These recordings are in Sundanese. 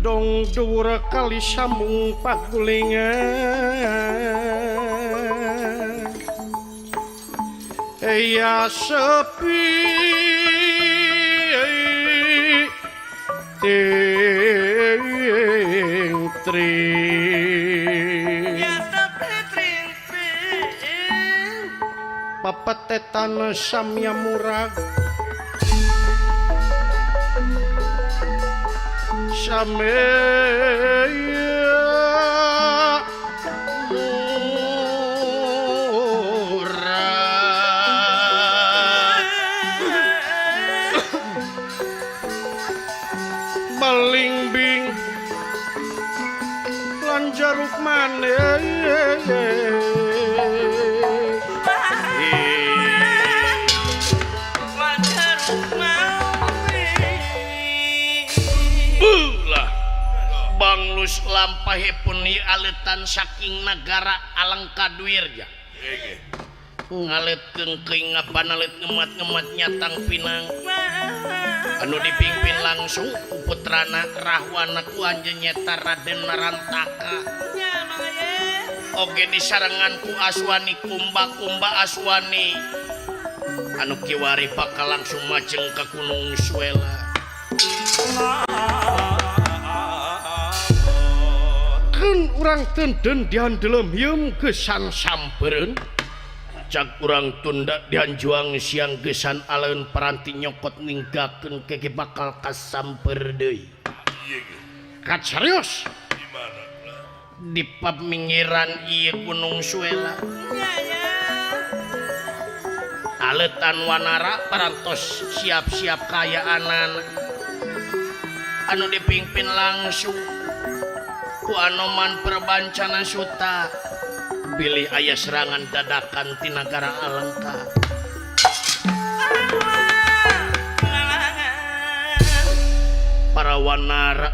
gedong dhuwur kali sambung pagulingan ya sepi ting tring ya sepi tring tring papetetan samya murag samya malingbing lan jaruk maneh banglus lampahipun ni aletan saking negara Alengka Duirja ngalet kengking ngapanalit ngemat-ngemat nyatang pinang anu dipimpin langsung ku putrana Rahwana ku anjeun nyeta Raden Narantaka oge disarengan ku Aswani Kumba Aswani anu kiwari bakal langsung majeng ke Gunung Suela kan urang tenden dihandelem yeum gesan sampeureun cak urang tunda dianjuang siang gesan aleun paranti nyokot ninggakeun kege bakal kasamper deui. Kat serius? Gimana? Di paminggiran ieu Gunung Suela. Aletan wanara parantos siap-siap kayaanan anu dipimpin langsung ku Anoman Perbancana Suta. Pilih ayah serangan dadakan di negara Alengka para wanara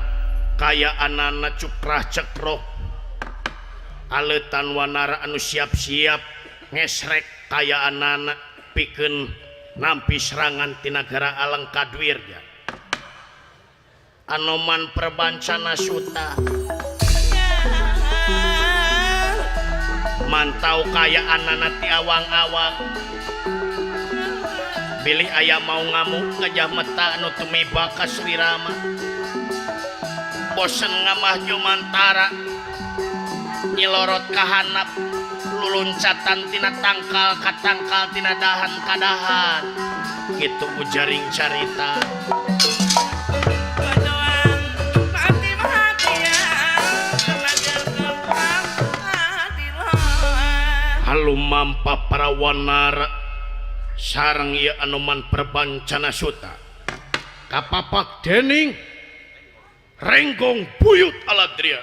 kaya anana cukrah cekrok aletan wanara anu siap-siap ngesrek kaya anana pikeun nampi serangan di negara Alengka Duirja Anoman Perbancana Suta mantau kaya anana ti awang-awang pilih ayah mau ngamuk gajah mata anu tumiba ka Sri Rama bosen ngamah jumantara nyilorot kahanap luluncatan tina tangkal ka tangkal tina dahan ka dahan gitu ujaring carita lumampa para wanara sareng ieu Anoman Perbancana Suta kapapak dening renggong buyut aladria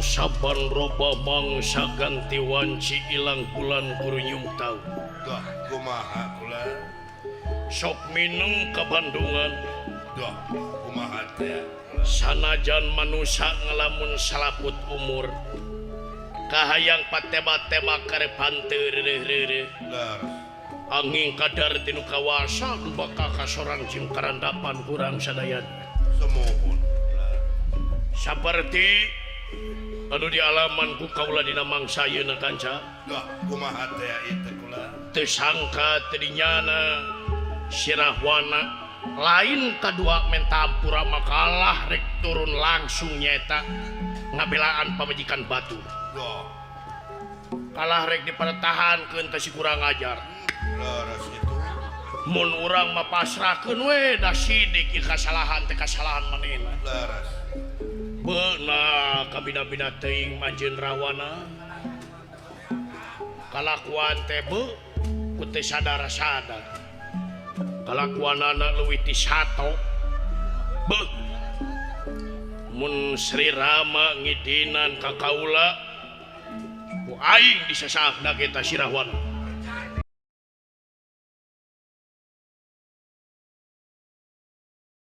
saban roba mangsa ganti wanci ilang bulan kurunyung tau Dah kumaha kula. sok minum ke Bandungan Dah kumaha teh. sanajan manusia ngelamun salaput umur kahayang patema-tema kare panteu reureuh Laras. angin kadar tinu kawasa bakal kasorang cing karandapan kurang sadayan Semohon. seperti anu di alaman ku kaula dina mangsa yeuna kanca Dah kumaha teh itu kula. teu sangka tadinyana sirahwana lain kadua mentampura makalah rek turun langsung nyeta ngabelaan pamajikan batu Dah. kalah rek dipertahankeun teh si kurang ajar Laras itu. mun urang mah pasrahkeun we da sidik ieu kasalahan teh kasalahan manehna Laras. beuna kabina-bina teuing manjeun rawana kalakuan teh beu ku teh sadar-sadar kalakuanana leuwih ti 1 beuh mun Sri Rama ngidinan ka kaula ku aing disasahna kita sirahwana